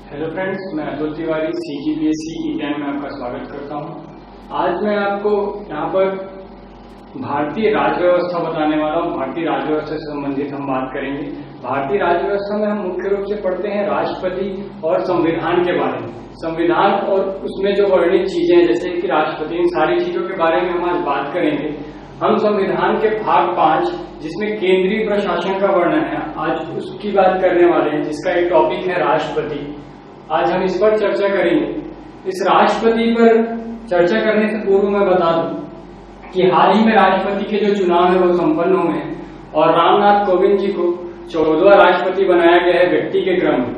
Hello friends, मैं Atul Tiwari CGPSC E10 में आपका स्वागत करता हूं। आज मैं आपको यहाँ पर भारतीय राज्य व्यवस्था बताने वाला हूँ। भारतीय राज्य व्यवस्था से संबंधित हम बात करेंगे। भारतीय राज्य व्यवस्था में हम मुख्य रूप से पढ़ते हैं राष्ट्रपति और संविधान के बारे में। संविधान और उसमें जो वर्णित चीजें हैं जैसे कि राष्ट्रपति, इन सारी चीजों के बारे में हम आज बात करेंगे। हम संविधान के भाग 5 जिसमें केंद्रीय प्रशासन का वर्णन है, आज उसकी बात करने वाले हैं, जिसका एक टॉपिक है राष्ट्रपति। आज हम इस पर चर्चा करेंगे। इस राष्ट्रपति पर चर्चा करने से पूर्व मैं बता दूं कि हाल ही में राष्ट्रपति के जो चुनाव है वो संपन्न हुए हैं और रामनाथ कोविंद जी को 14वां राष्ट्रपति बनाया गया है व्यक्ति के क्रम में।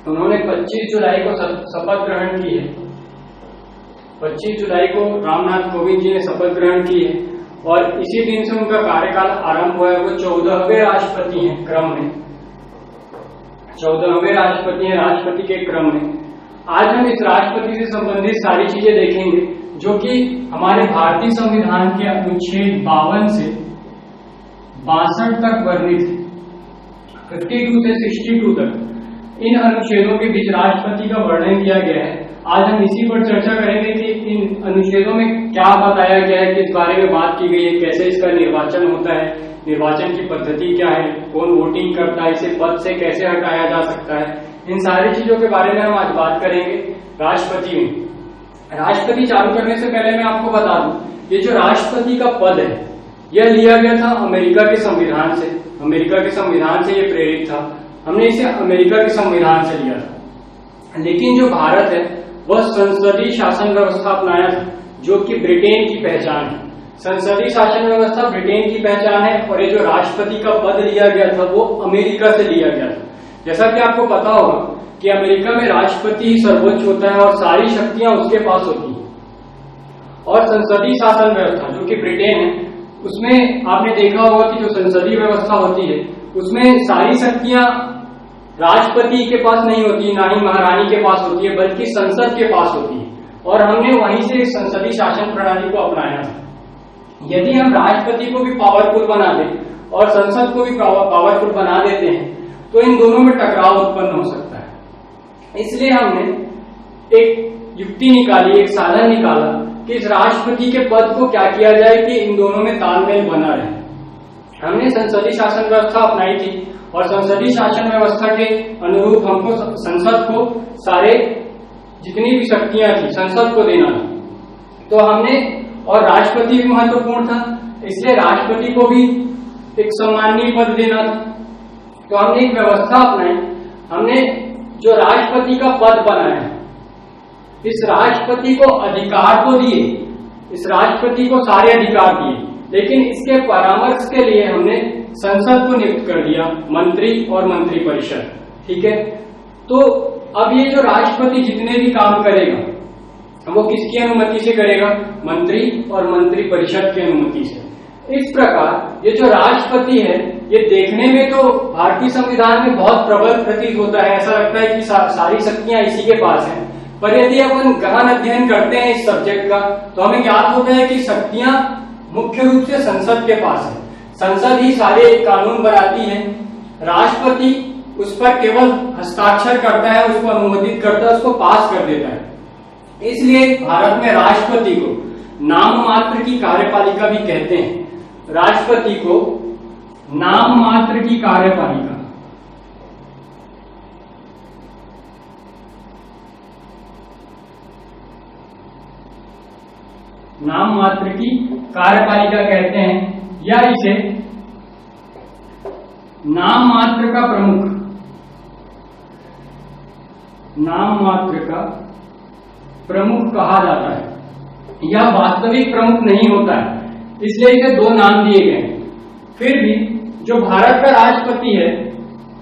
उन्होंने 25 जुलाई को शपथ ग्रहण की है। 25 जुलाई को रामनाथ कोविंद जी ने शपथ ग्रहण की है और इसी दिन से उनका कार्यकाल आरंभ हुआ है। वो 14वें राष्ट्रपति हैं क्रम में, 14वें राष्ट्रपति हैं राष्ट्रपति के क्रम में। आज हम इस राष्ट्रपति से संबंधित सारी चीजें देखेंगे जो कि हमारे भारतीय संविधान के अनुच्छेद 52 से 62 तक वर्णित है, 52 से 62 तक इन अनुच्छेदों के बीच राष्ट्रपति का वर्णन किया गया है। आज हम इसी पर चर्चा करेंगे कि इन अनुच्छेदों में क्या बताया गया है, किस बारे में बात की गई है, कैसे इसका निर्वाचन होता है, निर्वाचन की पद्धति क्या है, कौन वोटिंग करता है, इसे पद से कैसे हटाया जा सकता है। इन सारी चीजों के बारे में हम आज बात करेंगे। राष्ट्रपति में राष्ट्रपति चालू करने से पहले मैं आपको बता दूं, ये जो राष्ट्रपति का पद है यह लिया गया था अमेरिका के संविधान से। अमेरिका के संविधान से ये प्रेरित था। हमने इसे अमेरिका के संविधान से लिया था। लेकिन जो भारत है वह संसदीय शासन व्यवस्था अपनाया था, जो कि ब्रिटेन की पहचान है। संसदीय शासन व्यवस्था ब्रिटेन की पहचान है और ये जो राष्ट्रपति का पद लिया गया था वो अमेरिका से लिया गया था। जैसा कि आपको पता होगा कि अमेरिका में राष्ट्रपति ही सर्वोच्च होता है और सारी शक्तियां उसके पास होती हैं। और संसदीय शासन व्यवस्था जो कि ब्रिटेन है, उसमें आपने देखा होगा कि जो संसदीय व्यवस्था होती है उसमें सारी शक्तियां राष्ट्रपति के पास नहीं होती, ना ही महारानी के पास होती है, बल्कि संसद के पास होती है। और हमने वहीं से संसदीय शासन प्रणाली को अपनाया था। यदि हम राष्ट्रपति को भी पावरफुल बना दें और संसद को भी पावरफुल बना देते हैं तो इन दोनों में टकराव उत्पन्न हो सकता है। इसलिए हमने एक युक्ति निकाली, एक साधन निकाला कि इस राष्ट्रपति के पद को क्या किया जाए कि इन दोनों में तालमेल बना रहे। हमने संसदीय शासन व्यवस्था अपनाई थी और संसदीय शासन व्यवस्था के अनुरूप हमको संसद को सारे जितनी भी शक्तियां थी संसद को देना था। तो हमने, और राष्ट्रपति भी महत्वपूर्ण था, इसलिए राष्ट्रपति को भी एक सम्माननीय पद देना था। तो हमने एक व्यवस्था अपनाई। हमने जो राष्ट्रपति का पद बनाया, इस राष्ट्रपति को अधिकार तो दिए, इस राष्ट्रपति को सारे अधिकार दिए, लेकिन इसके परामर्श के लिए हमने संसद को नियुक्त कर दिया, मंत्री और मंत्रिपरिषद। ठीक है। तो अब ये जो राष्ट्रपति जितने भी काम करेगा वो किसकी अनुमति से करेगा? मंत्री और मंत्रिपरिषद की अनुमति से। इस प्रकार ये जो राष्ट्रपति है ये देखने में तो भारतीय संविधान में बहुत प्रबल प्रतीत होता है। ऐसा लगता है कि सारी शक्तियां इसी के पास हैं। पर यदि अपन गहन अध्ययन करते हैं इस सब्जेक्ट का तो हमें ज्ञात होता है कि शक्तियां मुख्य रूप से संसद के पास है। संसद ही सारे कानून बनाती है। राष्ट्रपति उस पर केवल हस्ताक्षर करता है, उसको अनुमोदित करता है, उसको पास कर देता है। इसलिए भारत में राष्ट्रपति को नाम मात्र की कार्यपालिका भी कहते हैं। राष्ट्रपति को नाम मात्र की कार्यपालिका, नाम मात्र की कार्यपालिका कहते हैं, या इसे नाम मात्र का प्रमुख, नाम मात्र का प्रमुख कहा जाता है। यह वास्तविक प्रमुख नहीं होता है, इसलिए इसे दो नाम दिए गए हैं। फिर भी जो भारत का राष्ट्रपति है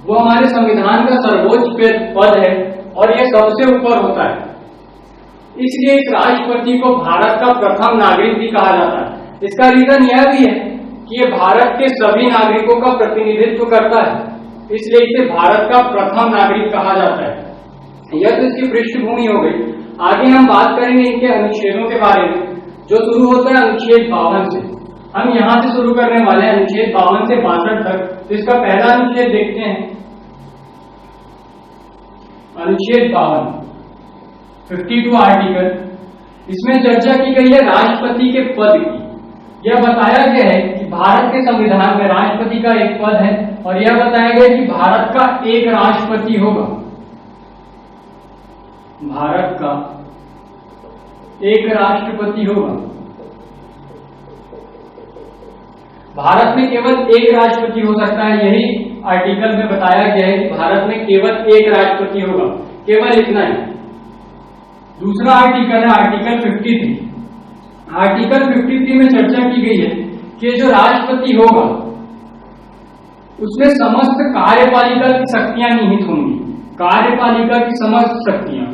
वो हमारे संविधान का सर्वोच्च पद है और यह सबसे ऊपर होता है। इसलिए इस राष्ट्रपति को भारत का प्रथम नागरिक भी कहा जाता है। इसका रीजन यह भी है कि यह भारत के सभी नागरिकों का प्रतिनिधित्व करता है, इसलिए इसे भारत का प्रथम नागरिक कहा जाता है। यह तो इसकी पृष्ठभूमि हो गई। आगे हम बात करेंगे इनके अनुच्छेदों के बारे में, जो शुरू होता है अनुच्छेद 52 से। हम यहां से शुरू करने वाले हैं अनुच्छेद 52 से 62 तक। तो इसका पहला अनुच्छेद देखते हैं। अनुच्छेद 52 आर्टिकल, इसमें चर्चा की गई है राष्ट्रपति के पद की। यह बताया गया है कि भारत के संविधान में राष्ट्रपति का एक पद है और यह बताया गया कि भारत का एक राष्ट्रपति होगा। भारत का एक राष्ट्रपति होगा। भारत में केवल एक राष्ट्रपति हो सकता है, यही आर्टिकल में बताया गया है कि भारत में केवल एक राष्ट्रपति होगा, केवल इतना ही। दूसरा आर्टिकल है आर्टिकल 53। आर्टिकल 53 में चर्चा की गई है कि जो राष्ट्रपति होगा उसमें समस्त कार्यपालिका की शक्तियां निहित होंगी। कार्यपालिका की समस्त शक्तियां,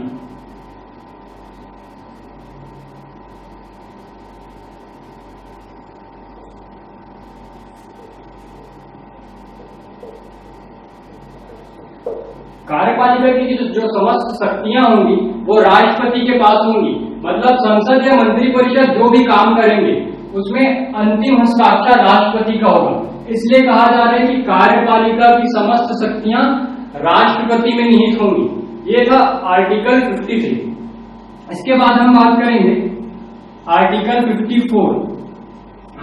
कार्यपालिका की जो समस्त शक्तियां होंगी वो राष्ट्रपति के पास होंगी। मतलब संसद या मंत्रिपरिषद जो भी काम करेंगे उसमें अंतिम हस्ताक्षर राष्ट्रपति का होगा। इसलिए कहा जा रहा है कि कार्यपालिका की समस्त शक्तियां राष्ट्रपति में निहित होंगी। ये था आर्टिकल 53। इसके बाद हम बात करेंगे आर्टिकल 54।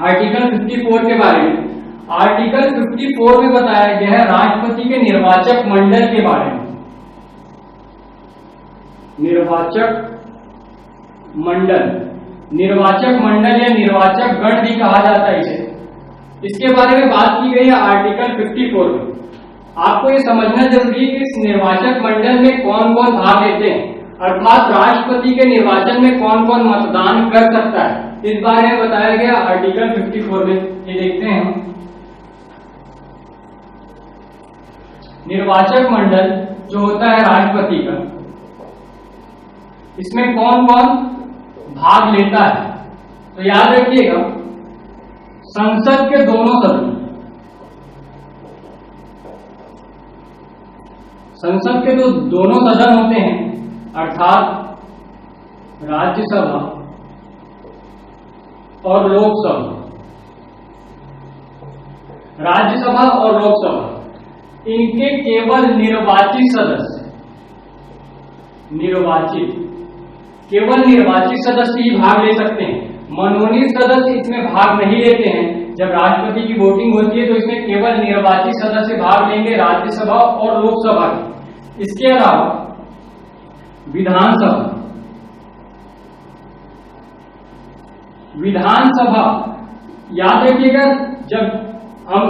आर्टिकल 54 के बारे में, आर्टिकल 54 में बताया गया है राष्ट्रपति के निर्वाचक मंडल के बारे में। निर्वाचक मंडल, निर्वाचक मंडल या निर्वाचक गण भी कहा जाता है इसे। इसके बारे में बात की गई है आर्टिकल 54 में। आपको ये समझना जरूरी है कि इस निर्वाचक मंडल में कौन कौन भाग लेते हैं, अर्थात राष्ट्रपति के निर्वाचन में कौन कौन मतदान कर सकता है। इस बारे में बताया गया आर्टिकल 54 में। ये देखते हैं हम। निर्वाचक मंडल जो होता है राष्ट्रपति का, इसमें कौन कौन भाग लेता है, तो याद रखिएगा संसद के दोनों सदन, संसद के जो दोनों सदन होते हैं अर्थात राज्यसभा और लोकसभा, राज्यसभा और लोकसभा, इनके केवल निर्वाचित सदस्य, केवल निर्वाचित सदस्य ही भाग ले सकते हैं। मनोनीत सदस्य इसमें भाग नहीं लेते हैं। जब राष्ट्रपति की वोटिंग होती है तो isमें केवल निर्वाचित सदस्य भाग लेंगे, राज्यसभा और लोकसभा के। इसके अलावा विधानसभा, विधानसभा याद रखिएगा, जब हम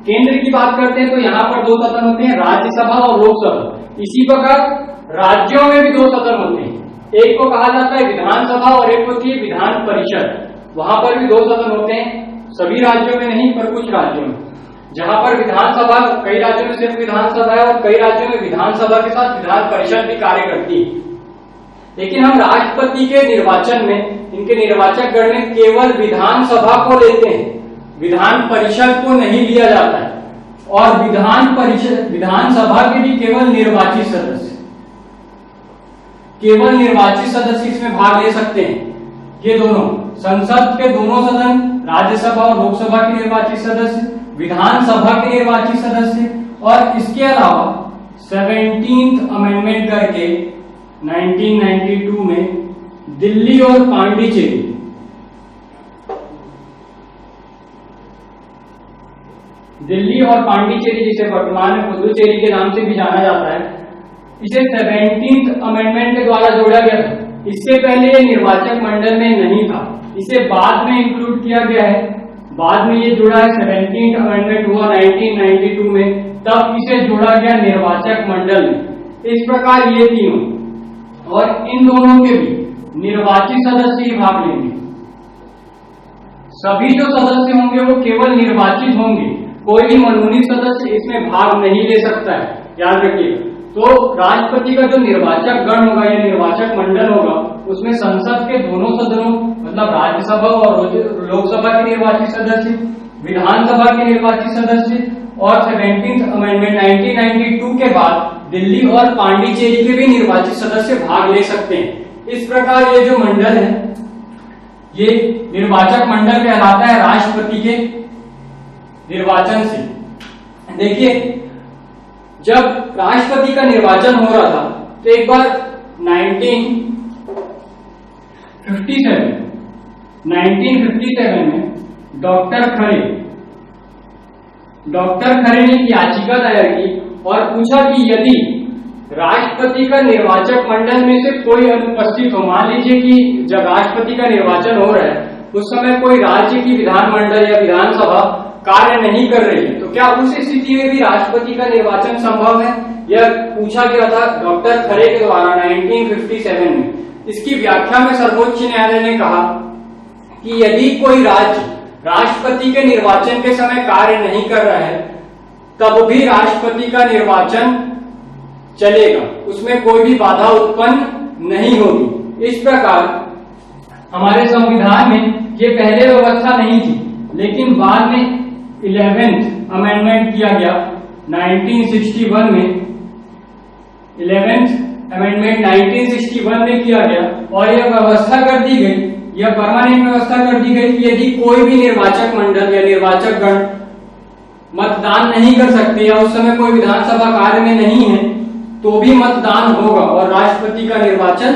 केंद्र की बात करते हैं तो यहां पर दो सदन होते हैं, राज्यसभा और लोकसभा। इसी प्रकार राज्यों में भी दो सदन होते हैं, एक को कहा जाता है विधानसभा और एक होती है विधान परिषद। वहां पर भी दो सदन होते हैं, सभी राज्यों में नहीं पर कुछ राज्यों में। जहां पर विधानसभा, कई राज्यों में सिर्फ विधानसभा है और कई राज्यों में विधानसभा के साथ विधान परिषद भी कार्य करती है। लेकिन हम राष्ट्रपति के निर्वाचन में, इनके निर्वाचक गण में केवल विधानसभा को लेते हैं, विधान परिषद को नहीं लिया जाता है। और विधान परिषद, विधानसभा के भी केवल निर्वाचित सदस्य, केवल निर्वाचित सदस्य इसमें भाग ले सकते हैं। ये दोनों, संसद के दोनों सदन, राज्यसभा और लोकसभा के निर्वाचित सदस्य, विधानसभा के निर्वाचित सदस्य, और इसके अलावा 17th अमेंडमेंट करके 1992 में दिल्ली और पांडिचेरी, दिल्ली और पांडिचेरी जिसे वर्तमान में पुदुचेरी के नाम से भी जाना जाता है, इसे 17th अमेंडमेंट के द्वारा जोड़ा गया था। इससे पहले ये निर्वाचक मंडल में नहीं था, इसे बाद में इंक्लूड किया गया है। बाद में ये जुड़ा है, 17th अमेंडमेंट हुआ 1992 में, तब इसे जोड़ा गया निर्वाचक मंडल में। इस प्रकार ये तीनों, और इन दोनों के भी निर्वाचित सदस्य ही भाग लेंगे। सभी जो सदस्य होंगे वो केवल निर्वाचित होंगे, कोई भी मनोनीत सदस्य इसमें भाग नहीं ले सकता है, याद रखिएगा। तो राष्ट्रपति का जो निर्वाचक गण होगा या निर्वाचक मंडल होगा, उसमें संसद के दोनों सदनों मतलब राज्यसभा और लोकसभा के निर्वाचित सदस्य, विधानसभा के निर्वाचित सदस्य, और 17th अमेंडमेंट 1992 के बाद दिल्ली और पांडिचेरी के भी निर्वाचित सदस्य भाग ले सकते हैं। इस प्रकार ये जो मंडल है, ये निर्वाचक मंडल कहलाता है राष्ट्रपति के निर्वाचन से। देखिए, जब राष्ट्रपति का निर्वाचन हो रहा था तो एक बार 1957 में डॉक्टर खरे ने याचिका दायर की और पूछा कि यदि राष्ट्रपति का निर्वाचक मंडल में से कोई अनुपस्थित हो, मान लीजिए कि जब राष्ट्रपति का निर्वाचन हो रहा है उस समय कोई राज्य की विधानमंडल या विधानसभा कार्य नहीं कर रही है, तो क्या उस स्थिति में भी राष्ट्रपति का निर्वाचन संभव है? यह पूछा गया था डॉक्टर खरे के द्वारा 1957 में। इसकी व्याख्या में सर्वोच्च न्यायालय ने कहा कि यदि कोई राज्य राष्ट्रपति के निर्वाचन के समय कार्य नहीं कर रहा है तब भी राष्ट्रपति का निर्वाचन चलेगा, उसमें कोई भी बाधा उत्पन्न नहीं होगी। इस प्रकार हमारे संविधान में ये पहले व्यवस्था नहीं थी, लेकिन बाद में 11th अमेंडमेंट किया गया 1961 में। 11th अमेंडमेंट 1961 में किया गया और यह व्यवस्था कर दी गई, यह परमानेंट व्यवस्था कर दी गई कि यदि कोई भी निर्वाचक मंडल या निर्वाचक गण मतदान नहीं कर सकते या उस समय कोई विधानसभा कार्य में नहीं है तो भी मतदान होगा और राष्ट्रपति का निर्वाचन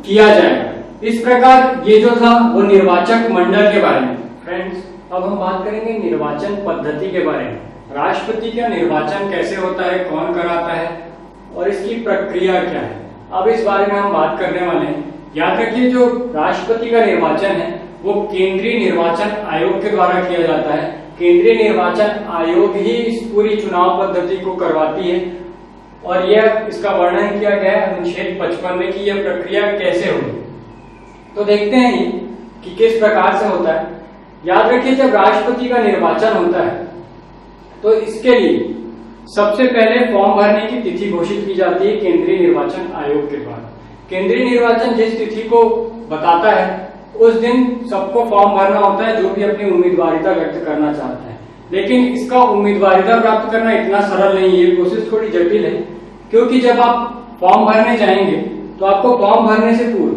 किया जाएगा। इस प्रकार ये जो था वो निर्वाचक मंडल के बारे में। फ्रेंड्स, अब हम बात करेंगे निर्वाचन पद्धति के बारे में। राष्ट्रपति का निर्वाचन कैसे होता है, कौन कराता है और इसकी प्रक्रिया क्या है, अब इस बारे में हम बात करने वाले हैं। याद रखिए, जो राष्ट्रपति का निर्वाचन है वो केंद्रीय निर्वाचन आयोग के द्वारा किया जाता है। केंद्रीय निर्वाचन आयोग ही इस पूरी चुनाव पद्धति को करवाती है और यह इसका वर्णन किया गया है अनुच्छेद 55 में कि यह प्रक्रिया कैसे होगी। तो देखते हैं कि किस प्रकार से होता है। याद रखिए, जब राष्ट्रपति का निर्वाचन होता है तो इसके लिए सबसे पहले फॉर्म भरने की तिथि घोषित की जाती है केंद्रीय निर्वाचन आयोग के द्वारा। केंद्रीय निर्वाचन जिस तिथि को बताता है उस दिन सबको फॉर्म भरना होता है जो भी अपनी उम्मीदवारिता व्यक्त करना चाहता है। लेकिन इसका उम्मीदवारिता प्राप्त करना इतना सरल नहीं है, प्रोसेस थोड़ी जटिल है, क्योंकि जब आप फॉर्म भरने जाएंगे तो आपको फॉर्म भरने से पूर्व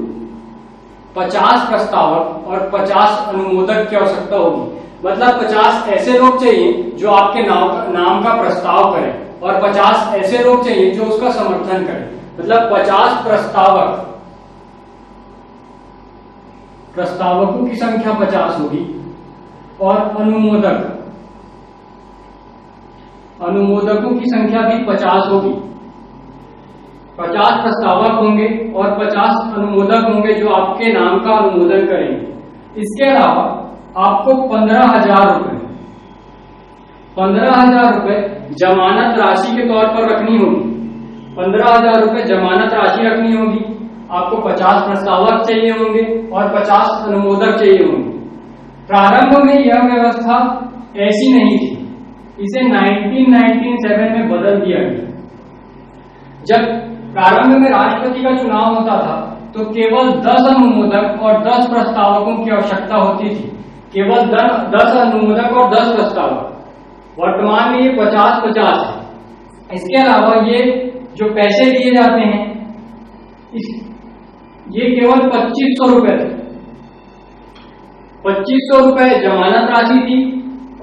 50 प्रस्तावक और 50 अनुमोदक की आवश्यकता होगी। मतलब 50 ऐसे लोग चाहिए जो आपके नाम का प्रस्ताव करें और 50 ऐसे लोग चाहिए जो उसका समर्थन करें। मतलब 50 प्रस्तावकों की संख्या 50 होगी और अनुमोदकों की संख्या भी 50 होगी। 50 प्रस्तावक होंगे और 50 अनुमोदक होंगे जो आपके नाम का अनुमोदन करेंगे। इसके अलावा आपको 15,000 रुपए जमानत राशि के तौर पर रखनी होगी। 15,000 रुपए जमानत राशि रखनी होगी। आपको 50 प्रस्तावक चाहिए होंगे और 50 अनुमोदक चाहिए होंगे। प्रारंभ में यह व्यवस्था ऐसी नहीं थी, इसे 1997 में बदल दिया गया। जब प्रारंभ में राष्ट्रपति का चुनाव होता था तो केवल 10 अनुमोदक और 10 प्रस्तावकों की आवश्यकता होती थी। केवल 10 अनुमोदक और 10 प्रस्तावक। वर्तमान में ये 50-50 है। इसके अलावा ये जो पैसे दिए जाते हैं ये केवल 2500 रुपए थे। 2500 रुपए जमानत राशि थी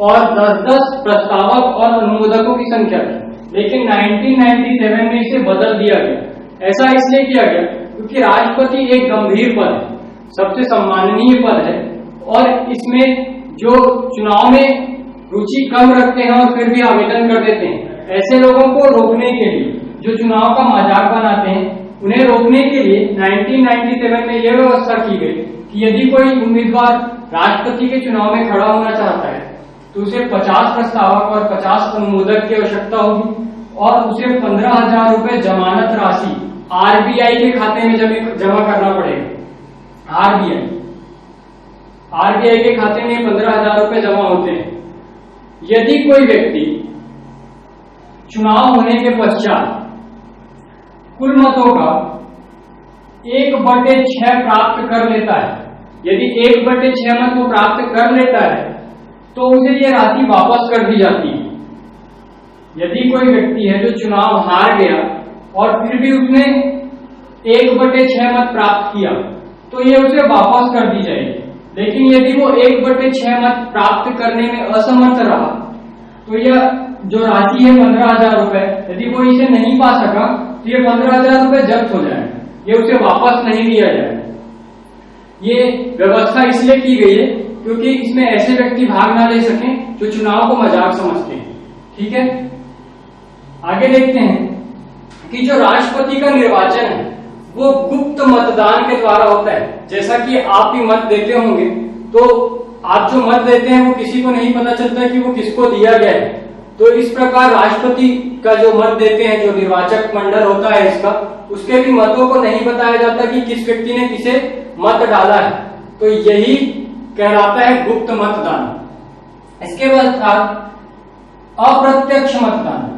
और 10-10 प्रस्तावक और अनुमोदकों की संख्या थी। लेकिन 1997 में इसे बदल दिया गया। ऐसा इसलिए किया गया क्योंकि राष्ट्रपति एक गंभीर पद है, सबसे सम्माननीय पद है और इसमें जो चुनाव में रुचि कम रखते हैं और फिर भी आवेदन कर देते हैं, ऐसे लोगों को रोकने के लिए, जो चुनाव का मजाक बनाते हैं, उन्हें रोकने के लिए 1997 में यह व्यवस्था की गई कि यदि कोई उम्मीदवार राष्ट्रपति के चुनाव में खड़ा होना चाहता है तो उसे 50 प्रस्तावक और 50 अनुमोदक की आवश्यकता होगी और उसे 15,000 रुपए जमानत राशि आरबीआई के खाते में जमा करना पड़ेगा। आरबीआई के खाते में 15,000 रुपए जमा होते हैं। यदि कोई व्यक्ति चुनाव होने के पश्चात कुल मतों का 1/6 प्राप्त कर लेता है, यदि 1/6 मत वो प्राप्त कर लेता है तो उसे ये राशि वापस कर दी जाती है। यदि कोई व्यक्ति है जो चुनाव हार गया और फिर भी उसने 1/6 मत प्राप्त किया तो ये उसे वापस कर दी जाएगी। लेकिन यदि वो 1/6 मत प्राप्त करने में असमर्थ रहा तो यह जो राशि है 15,000 रुपए, यदि वो इसे नहीं पा सका तो ये 15,000 रुपए जब्त हो जाएगा, ये उसे वापस नहीं दिया जाएगा। ये व्यवस्था इसलिए की गई है क्योंकि इसमें ऐसे व्यक्ति भाग ना ले सकें जो चुनाव को मजाक समझते हैं। ठीक है, आगे देखते हैं कि जो राष्ट्रपति का निर्वाचन है वो गुप्त मतदान के द्वारा होता है। जैसा कि आप भी मत देते होंगे, तो आप जो मत देते हैं वो किसी को नहीं पता चलता कि वो किसको दिया गया है। तो इस प्रकार राष्ट्रपति का जो मत देते हैं, जो निर्वाचक मंडल होता है इसका, उसके भी मतों को नहीं बताया जाता कि किस व्यक्ति ने किसे मत डाला है। तो यही कहलाता है गुप्त मतदान। इसके बाद था अप्रत्यक्ष मतदान।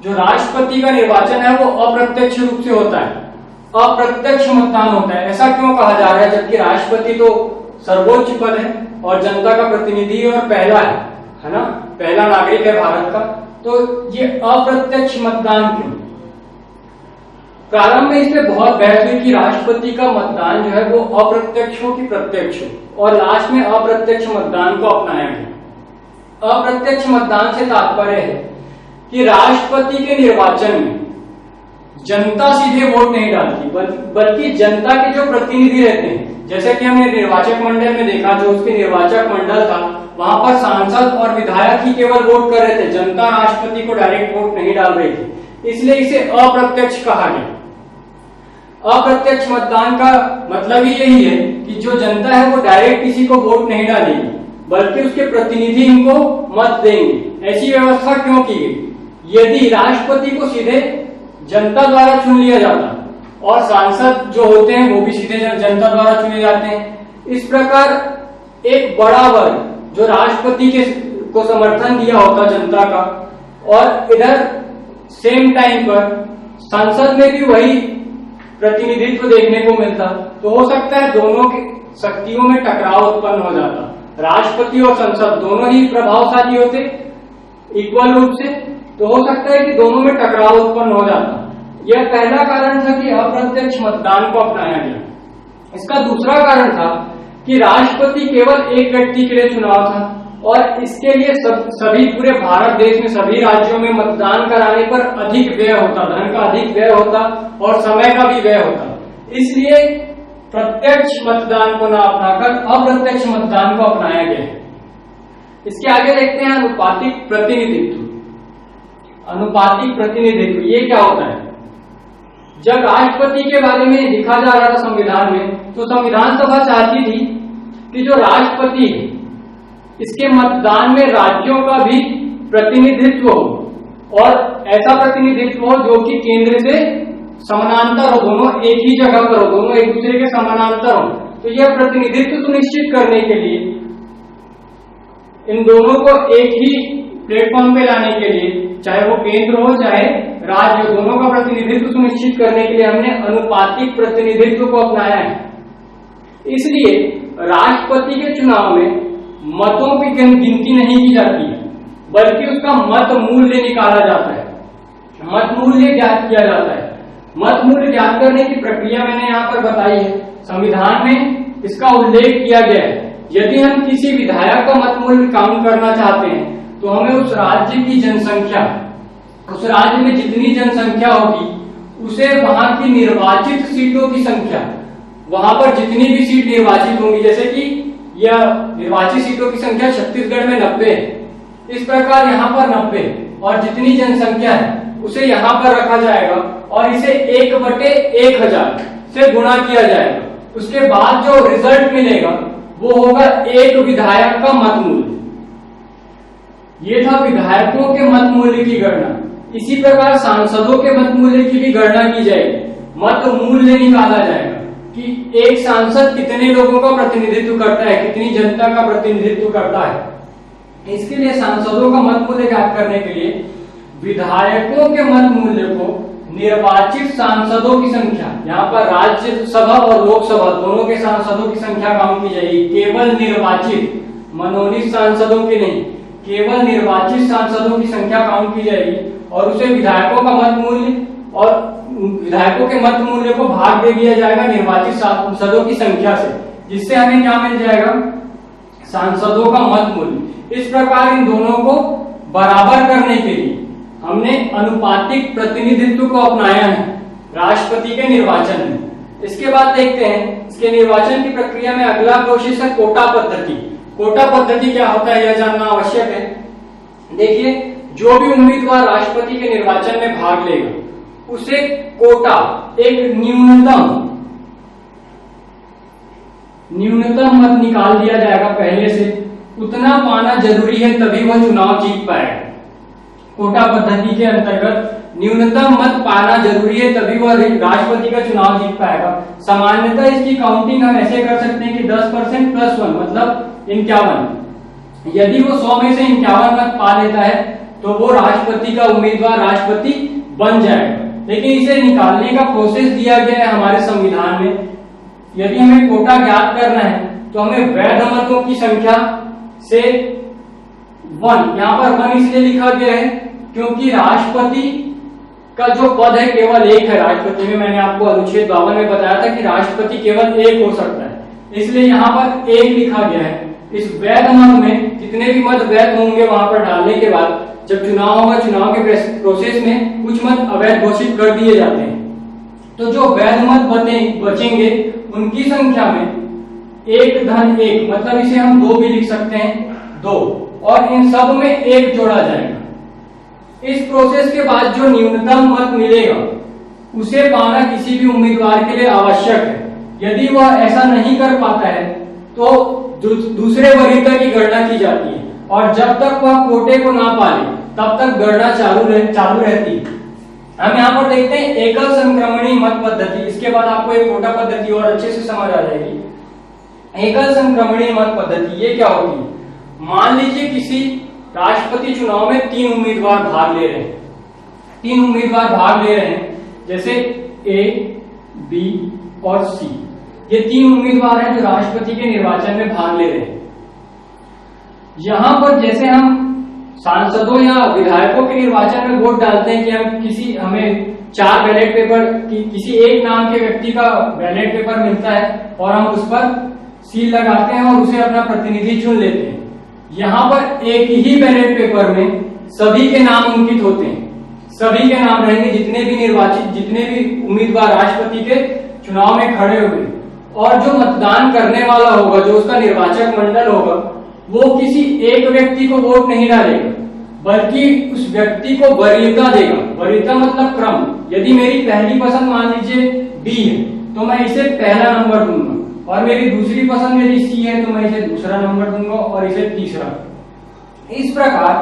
जो राष्ट्रपति का निर्वाचन है वो अप्रत्यक्ष रूप से होता है, अप्रत्यक्ष मतदान होता है। ऐसा क्यों कहा जा रहा है, जबकि राष्ट्रपति तो सर्वोच्च पद है और जनता का प्रतिनिधि और पहला है ना, पहला नागरिक है भारत का। तो ये अप्रत्यक्ष मतदान क्यों? प्रारंभ में इसमें बहुत बहस हुई कि राष्ट्रपति का मतदान जो है वो अप्रत्यक्ष हो कि प्रत्यक्ष हो, और लास्ट में अप्रत्यक्ष मतदान को अपनाया गया। अप्रत्यक्ष मतदान से तात्पर्य है कि राष्ट्रपति के निर्वाचन में जनता सीधे वोट नहीं डालती, बल्कि जनता के जो प्रतिनिधि रहते हैं, जैसे कि हमने निर्वाचक मंडल में देखा, जो उसके निर्वाचक मंडल था वहां पर सांसद और विधायक ही केवल वोट कर रहे थे, जनता राष्ट्रपति को डायरेक्ट वोट नहीं डाल रही थी, इसलिए इसे अप्रत्यक्ष कहा गया। अप्रत्यक्ष मतदान का मतलब ही यही है कि जो जनता है वो डायरेक्ट किसी को वोट नहीं डालेगी, बल्कि उसके प्रतिनिधि इनको मत देंगे। ऐसी व्यवस्था क्यों की गई? यदि राष्ट्रपति को सीधे जनता द्वारा चुन लिया जाता और सांसद जो होते हैं वो भी सीधे जनता द्वारा चुने जाते हैं, इस प्रकार एक बड़ा वर्ग जो राष्ट्रपति को समर्थन दिया होता जनता का, और इधर सेम टाइम पर संसद में भी वही प्रतिनिधित्व देखने को मिलता, तो हो सकता है दोनों की शक्तियों में टकराव उत्पन्न हो जाता। राष्ट्रपति और संसद दोनों ही प्रभावशाली होते इक्वल रूप से, तो हो सकता है कि दोनों में टकराव उत्पन्न हो जाता। यह पहला कारण था कि अप्रत्यक्ष मतदान को अपनाया गया। इसका दूसरा कारण था कि राष्ट्रपति केवल एक व्यक्ति के लिए चुनाव था, और इसके लिए सभी पूरे भारत देश में सभी राज्यों में मतदान कराने पर अधिक व्यय होता, धन का अधिक व्यय होता और समय का भी व्यय होता। इसलिए प्रत्यक्ष मतदान को न अपनाकर अप्रत्यक्ष मतदान को अपनाया गया। इसके आगे देखते हैं अनुपातिक प्रतिनिधित्व। अनुपातिक प्रतिनिधित्व ये क्या होता है? जब राष्ट्रपति के बारे में लिखा जा रहा था संविधान में, तो संविधान सभा चाहती थी कि जो राष्ट्रपति है इसके मतदान में राज्यों का भी प्रतिनिधित्व हो, और ऐसा प्रतिनिधित्व हो जो कि केंद्र से समानांतर हो, दोनों एक ही जगह पर हो, दोनों एक दूसरे के समानांतर हो। तो यह प्रतिनिधित्व सुनिश्चित करने के लिए, इन दोनों को एक ही प्लेटफॉर्म पे लाने के लिए, चाहे वो केंद्र हो चाहे राज्य, दोनों का प्रतिनिधित्व सुनिश्चित करने के लिए हमने अनुपातिक प्रतिनिधित्व को अपनाया है। इसलिए राष्ट्रपति के चुनाव में मतों की गिनती नहीं की जाती है, बल्कि उसका मत मूल्य निकाला जाता है, मत मूल्य ज्ञात किया जाता है। मत मूल्य ज्ञात करने की प्रक्रिया मैंने यहाँ पर बताई है, संविधान में इसका उल्लेख किया गया है। यदि हम किसी विधायक का मत मूल्य काउंट करना चाहते हैं तो हमें उस राज्य की जनसंख्या, उस राज्य में जितनी जनसंख्या होगी उसे वहां की निर्वाचित सीटों की संख्या, वहां पर जितनी भी सीट निर्वाचित होंगी, जैसे कि यह निर्वाचित सीटों की संख्या छत्तीसगढ़ में 90 है, इस प्रकार यहाँ पर 90 और जितनी जनसंख्या है उसे यहाँ पर रखा जाएगा और इसे 1/1000 से गुणा किया जाएगा। उसके बाद जो रिजल्ट मिलेगा वो होगा एक विधायक का मत मूल्य। ये था विधायकों के मत मूल्य की गणना। इसी प्रकार सांसदों के मत मूल्य की भी गणना की जाएगी। मत मूल्य निकाला जाएगा कि एक सांसद कितने लोगों का प्रतिनिधित्व करता है, कितनी जनता का प्रतिनिधित्व करता है। इसके लिए सांसदों का मत मूल्य ज्ञात करने के लिए विधायकों के मत मूल्य को निर्वाचित सांसदों की संख्या, यहाँ पर राज्यसभा और लोकसभा दोनों के सांसदों की संख्या काउंट की जाएगी। केवल निर्वाचित, मनोनीत सांसदों की नहीं, केवल निर्वाचित सांसदों की संख्या काउंट की जाएगी और उसे विधायकों का मत मूल्य और विधायकों के मत मूल्य को भाग दे दिया जाएगा निर्वाचित सांसदों की संख्या से, जिससे हमें क्या मिल जाएगा? सांसदों का मत मूल्य। इस प्रकार इन दोनों को बराबर करने के लिए हमने अनुपातिक प्रतिनिधित्व को अपनाया है राष्ट्रपति के निर्वाचन में। इसके बाद देखते हैं इसके निर्वाचन की प्रक्रिया में अगला प्रोसेस है कोटा पद्धति। कोटा पद्धति क्या होता है यह जानना आवश्यक है। देखिए, जो भी उम्मीदवार राष्ट्रपति के निर्वाचन में भाग लेगा उसे कोटा, एक न्यूनतम मत निकाल दिया जाएगा पहले से, उतना पाना जरूरी है तभी वह चुनाव जीत पाएगा। कोटा पद्धति के अंतर्गत न्यूनतम मत पाना जरूरी है तभी वह राष्ट्रपति का चुनाव जीत पाएगा। सामान्यतः इसकी काउंटिंग हम ऐसे कर सकते हैं कि 10% + 1 मतलब 51। यदि वो 100 में से 51 मत पा लेता है तो वो राष्ट्रपति का उम्मीदवार राष्ट्रपति बन जाएगा। लेकिन इसे निकालने का प्रोसेस दिया गया है हमारे संविधान में। यदि हमें कोटा ज्ञात करना है तो हमें वैध मतों की संख्या से 1, यहाँ पर 1 इसलिए लिखा गया है क्योंकि राष्ट्रपति का जो पद है केवल एक है। राष्ट्रपति में मैंने आपको अनुच्छेद 52 में बताया था कि राष्ट्रपति केवल एक हो सकता है, इसलिए यहाँ पर 1 लिखा गया है। इस वैध मत में जितने भी मत वैध होंगे वहां पर डालने के बाद जब चुनाव होगा, चुनाव के प्रोसेस में कुछ मत अवैध घोषित कर दिए जाते हैं। तो जो वैध मत बचेंगे उनकी संख्या में 1+1 मतलब इसे हम 2 भी लिख सकते हैं, 2, और इन सब में 1 जोड़ा जाएगा। इस प्रोसेस के बाद जो न्यूनतम मत मिलेगा उसे पाना किसी भी उम्मीदवार के लिए आवश्यक है। यदि वह ऐसा नहीं कर पाता है तो दूसरे वरीयता की गणना की जाती है और जब तक वह कोटे को ना पाले तब तक गणना चालू रहती है। हम यहाँ पर देखते हैं एकल संक्रमणीय मत पद्धति। इसके बाद आपको एक कोटा पद्धति और अच्छे से समझ आ जाएगी। एकल संक्रमणीय मत पद्धति ये क्या होती है? मान लीजिए किसी राष्ट्रपति चुनाव में 3 उम्मीदवार भाग ले रहे हैं। 3 उम्मीदवार भाग ले रहे हैं, जैसे A, B और C। ये 3 उम्मीदवार हैं जो राष्ट्रपति के निर्वाचन में भाग ले रहे हैं। यहां पर जैसे हम सांसदों या विधायकों के निर्वाचन में वोट डालते हैं कि हमें 4 बैलेट पेपर किसी एक नाम के व्यक्ति का बैलेट पेपर मिलता है और हम उस पर सील लगाते हैं और उसे अपना प्रतिनिधि चुन लेते हैं। यहाँ पर एक ही बैलेट पेपर में सभी के नाम अंकित होते हैं। सभी के नाम रहेंगे जितने भी उम्मीदवार राष्ट्रपति के चुनाव में खड़े हुए, और जो मतदान करने वाला होगा, जो उसका निर्वाचक मंडल होगा, वो किसी एक व्यक्ति को वोट नहीं डालेगा बल्कि उस व्यक्ति को वरीयता देगा। वरीयता मतलब क्रम। यदि मेरी पहली पसंद मान लीजिए B है तो मैं इसे पहला नंबर दूंगा, और मेरी दूसरी पसंद यदि C है तो मैं इसे दूसरा नंबर दूंगा और इसे तीसरा। इस प्रकार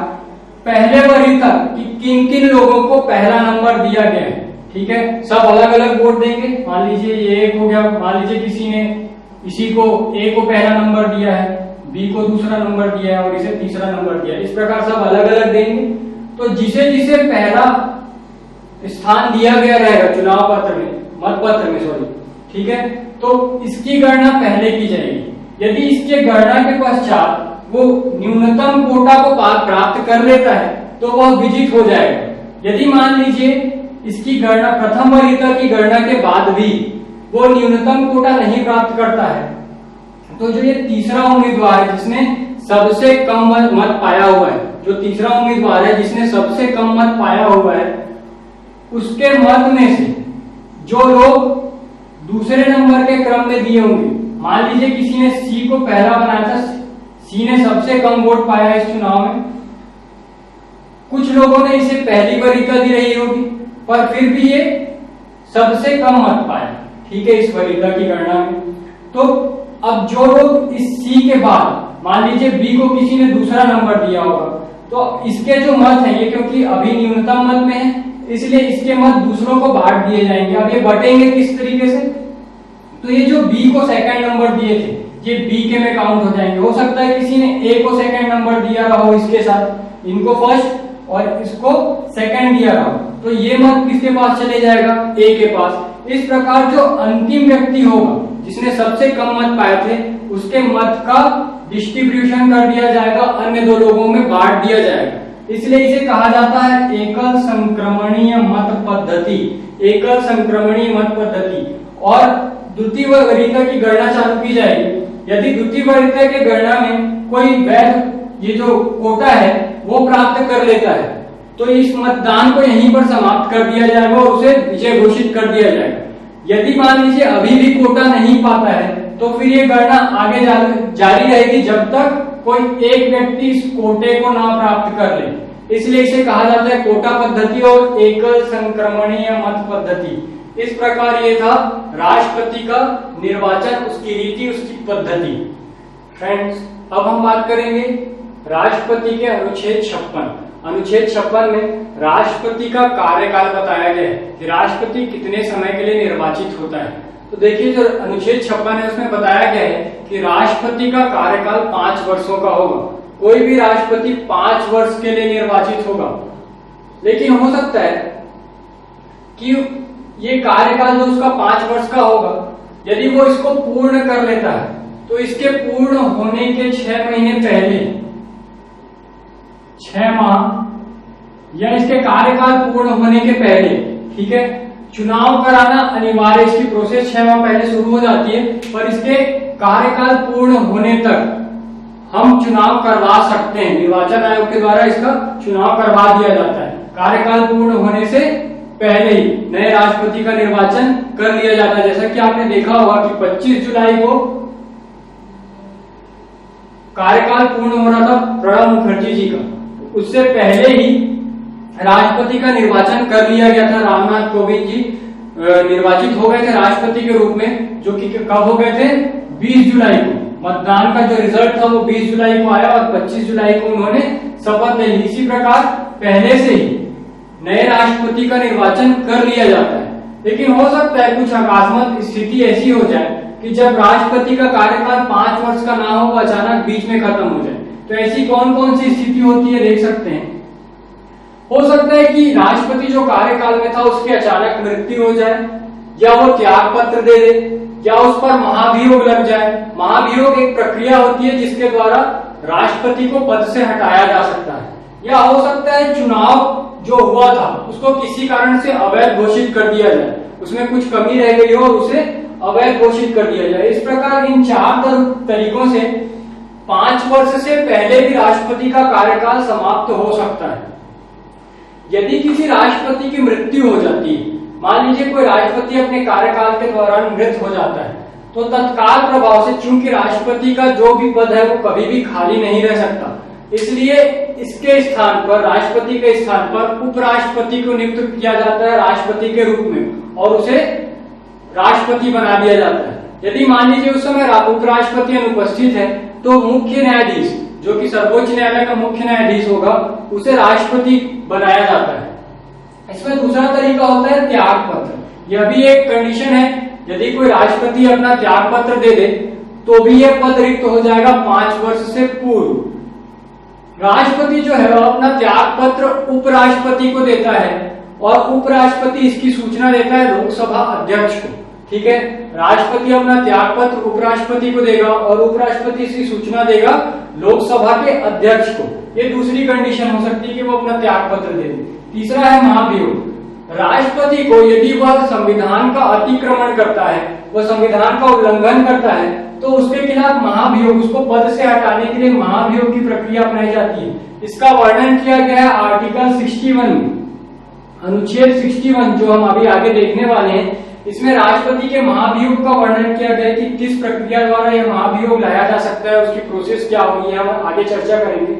पहले वरीयता कि किन लोगों को पहला नंबर दिया गया है, ठीक है, सब अलग अलग वोट देंगे। मान लीजिए ये 1 हो गया, मान लीजिए किसी ने इसी को A को पहला नंबर दिया है, B को दूसरा नंबर दिया है और इसे तीसरा नंबर दिया है। इस प्रकार सब अलग अलग देंगे। तो जिसे जिसे पहला स्थान दिया गया रहेगा चुनाव पत्र में, मतपत्र में सॉरी, ठीक है, तो इसकी गणना पहले की जाएगी। यदि इसके गणना के पश्चात वो न्यूनतम कोटा को प्राप्त कर लेता है तो वह विजित हो जाएगा। यदि मान लीजिए इसकी गणना प्रथम वरीयता की गणना के बाद भी वो न्यूनतम कोटा नहीं प्राप्त करता है तो जो ये तीसरा उम्मीदवार है जिसने सबसे कम मत पाया हुआ है, जो तीसरा उम्मीदवार है जिसने सबसे कम मत पाया हुआ है, उसके मत में से जो लोग दूसरे नंबर के क्रम में दिए होंगे, मान लीजिए किसी ने C को पहला बनाया था, C ने सबसे कम वोट पाया इस चुनाव में, कुछ लोगों ने इसे पहली वरीयता दी रही होगी पर फिर भी ये सबसे कम मत पाया, ठीक है, इस वरीयता की गणना में। तो अब जो लोग इस C के बाद मान लीजिए B को किसी ने दूसरा नंबर दिया होगा तो इसके जो मत है ये क्योंकि अभी न्यूनतम मत में है इसलिए इसके मत दूसरों को बांट दिए जाएंगे। अब ये बटेंगे किस तरीके से? तो ये जो B को सेकंड नंबर दिए थे ये B के में काउंट हो जाएंगे। हो सकता है किसी ने A को सेकंड नंबर दिया रहा हो, इसके साथ इनको फर्स्ट और इसको सेकंड दिया रहा हो, तो ये मत किसके पास चले जाएगा? A के पास। इस प्रकार जो अंतिम व्यक्ति होगा जिसने सबसे कम मत पाए थे उसके मत का डिस्ट्रीब्यूशन कर दिया जाएगा, अन्य 2 लोगों में बांट दिया जाएगा। इसलिए इसे कहा जाता है एकल संक्रमणीय मत पद्धति। एकल संक्रमणीय मत पद्धति। और द्वितीय वरीयता की गणना चालू की जाएगी। यदि द्वितीय वरीयता की गणना में कोई वैध ये जो कोटा है वो प्राप्त कर लेता है तो इस मतदान को यहीं पर समाप्त कर दिया जाएगा और उसे विजय घोषित कर दिया जाएगा। यदि मान लीजिए अभी भी कोटा नहीं पाता है तो फिर ये गणना आगे जारी रहेगी जब तक कोई एक व्यक्ति इस कोटे को ना प्राप्त कर ले। इसलिए इसे कहा जाता है कोटा पद्धति और एकल संक्रमणीय मत पद्धति। इस प्रकार ये था राष्ट्रपति का निर्वाचन, उसकी रीति, उसकी पद्धति। फ्रेंड्स, अब हम बात करेंगे राष्ट्रपति के अनुच्छेद 56। अनुच्छेद 56 में राष्ट्रपति का कार्यकाल बताया गया है कि राष्ट्रपति कितने समय के लिए निर्वाचित होता है। तो देखिए जो अनुच्छेद 56 है उसमें बताया गया है कि राष्ट्रपति का कार्यकाल 5 वर्षों का होगा। कोई भी राष्ट्रपति 5 वर्ष के लिए निर्वाचित होगा, लेकिन हो सकता है कि ये कार्यकाल जो उसका 5 वर्ष का होगा, यदि वो इसको पूर्ण कर लेता है तो इसके पूर्ण होने के 6 महीने पहले, 6 माह या इसके कार्यकाल पूर्ण होने के पहले, ठीक है, चुनाव कराना अनिवार्य। इसकी प्रोसेस 6 माह पहले शुरू हो जाती है, पर इसके कार्यकाल पूर्ण होने तक हम चुनाव करवा सकते हैं। निर्वाचन आयोग के द्वारा इसका चुनाव करवा दिया जाता है। कार्यकाल पूर्ण होने से पहले ही नए राष्ट्रपति का निर्वाचन कर लिया जाता है। जैसा कि आपने देखा होगा कि 25 जुलाई को कार्यकाल पूर्ण हो रहा था प्रणब मुखर्जी जी का, उससे पहले ही राष्ट्रपति का निर्वाचन कर लिया गया था। रामनाथ कोविंद जी निर्वाचित हो गए थे राष्ट्रपति के रूप में, जो कि कब हो गए थे? 20 जुलाई को। मतदान का जो रिजल्ट था वो 20 जुलाई को आया और 25 जुलाई को उन्होंने शपथ ले ली। इसी प्रकार पहले से ही नए राष्ट्रपति का निर्वाचन कर लिया जाता है। लेकिन हो सकता है कुछ अकस्मात स्थिति ऐसी हो जाए कि जब राष्ट्रपति का कार्यकाल 5 वर्ष का ना हो, अचानक बीच में खत्म हो जाए। तो ऐसी कौन कौन सी स्थिति होती है देख सकते हैं। हो सकता है कि राष्ट्रपति जो कार्यकाल में था उसकी अचानक मृत्यु हो जाए, या वो त्याग पत्र दे दे, या उस पर महाभियोग लग जाए। महाभियोग एक प्रक्रिया होती है जिसके द्वारा राष्ट्रपति को पद से हटाया जा सकता है। या हो सकता है चुनाव जो हुआ था उसको किसी कारण से अवैध घोषित कर दिया जाए, उसमें कुछ कमी रह गई हो और उसे अवैध घोषित कर दिया जाए। इस प्रकार इन 4 तरीकों से 5 वर्ष से पहले भी राष्ट्रपति का कार्यकाल समाप्त हो सकता है। यदि किसी राष्ट्रपति की मृत्यु हो जाती है, मान लीजिए कोई राष्ट्रपति अपने कार्यकाल के दौरान मृत हो जाता है, तो तत्काल प्रभाव से, चूंकि राष्ट्रपति का जो भी पद है वो कभी भी खाली नहीं रह सकता, इसलिए इसके स्थान पर, राष्ट्रपति के स्थान पर उपराष्ट्रपति को नियुक्त किया जाता है राष्ट्रपति के रूप में, और उसे राष्ट्रपति बना दिया जाता है। यदि मान लीजिए उस समय उपराष्ट्रपति अनुपस्थित है तो मुख्य न्यायाधीश, जो कि सर्वोच्च न्यायालय का मुख्य न्यायाधीश होगा, उसे राष्ट्रपति बनाया जाता है। इसमें दूसरा तरीका होता है त्याग पत्र। यह भी एक कंडीशन है, यदि कोई राष्ट्रपति अपना त्याग पत्र दे दे तो भी यह पद रिक्त हो जाएगा 5 वर्ष से पूर्व। राष्ट्रपति जो है वह अपना त्याग पत्र उपराष्ट्रपति को देता है और उपराष्ट्रपति इसकी सूचना देता है लोकसभा अध्यक्ष को। ठीक है, राष्ट्रपति अपना त्याग पत्र उपराष्ट्रपति को देगा और उपराष्ट्रपति इसकी सूचना देगा लोकसभा के अध्यक्ष को। ये दूसरी कंडीशन हो सकती है कि वो अपना त्याग पत्र दे दे। तीसरा है महाभियोग। राष्ट्रपति को यदि वह संविधान का अतिक्रमण करता है, वह संविधान का उल्लंघन करता है, तो उसके खिलाफ महाभियोग, उसको पद से हटाने के लिए महाभियोग की प्रक्रिया अपनाई जाती है। इसका वर्णन किया गया है आर्टिकल 61 में, अनुच्छेद 61 जो हम अभी आगे देखने वाले हैं। इसमें राष्ट्रपति के महाभियोग का वर्णन किया गया है कि किस प्रक्रिया द्वारा यह महाभियोग लाया जा सकता है, उसकी प्रोसेस क्या होगी, हम आगे चर्चा करेंगे।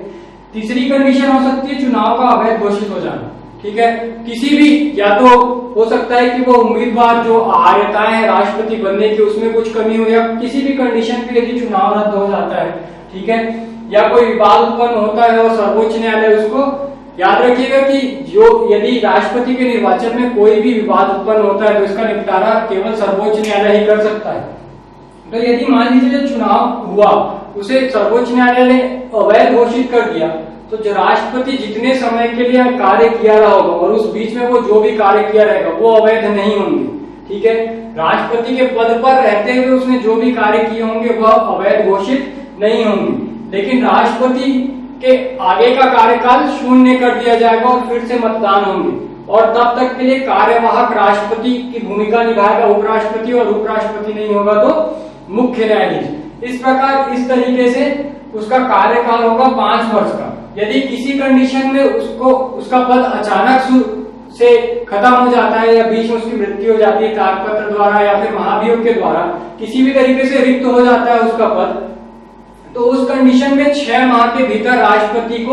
तीसरी कंडीशन हो सकती है चुनाव का अवैध घोषित हो जाना। ठीक है, किसी भी, या तो हो सकता है कि वो उम्मीदवार जो आर्यताएं है राष्ट्रपति बनने की उसमें कुछ कमी हो, या किसी भी कंडीशन पे यदि चुनाव रद्द हो जाता है, ठीक है, या कोई विवाद उत्पन्न होता है और सर्वोच्च न्यायालय उसको, याद रखिएगा कि जो यदि राष्ट्रपति के निर्वाचन में कोई भी विवाद उत्पन्न होता है तो इसका निपटारा केवल सर्वोच्च न्यायालय ही कर सकता है। तो यदि मान लीजिए जो चुनाव हुआ उसे सर्वोच्च न्यायालय ने अवैध घोषित कर दिया, तो जो राष्ट्रपति जितने समय के लिए कार्य किया रहा होगा और उस बीच में वो जो भी कार्य किया रहेगा वो अवैध नहीं होंगे। ठीक है, राष्ट्रपति के पद पर रहते हुए उसने जो भी कार्य किए होंगे वह अवैध घोषित नहीं होंगे। लेकिन राष्ट्रपति के आगे का कार्यकाल शून्य कर दिया जाएगा और फिर से मतदान होंगे, और तब तक के लिए कार्यवाहक राष्ट्रपति की भूमिका निभाएगा उपराष्ट्रपति, और उपराष्ट्रपति नहीं होगा तो मुख्य न्यायाधीश। इस प्रकार इस तरीके से उसका कार्यकाल होगा 5 वर्ष का। यदि किसी कंडीशन में उसका पद अचानक से खत्म हो जाता है या बीच में उसकी मृत्यु हो जाती है त्यागपत्र द्वारा या फिर महाभियोग के द्वारा किसी भी तरीके से रिक्त हो जाता है उसका पद, तो उस कंडीशन में 6 माह के भीतर राष्ट्रपति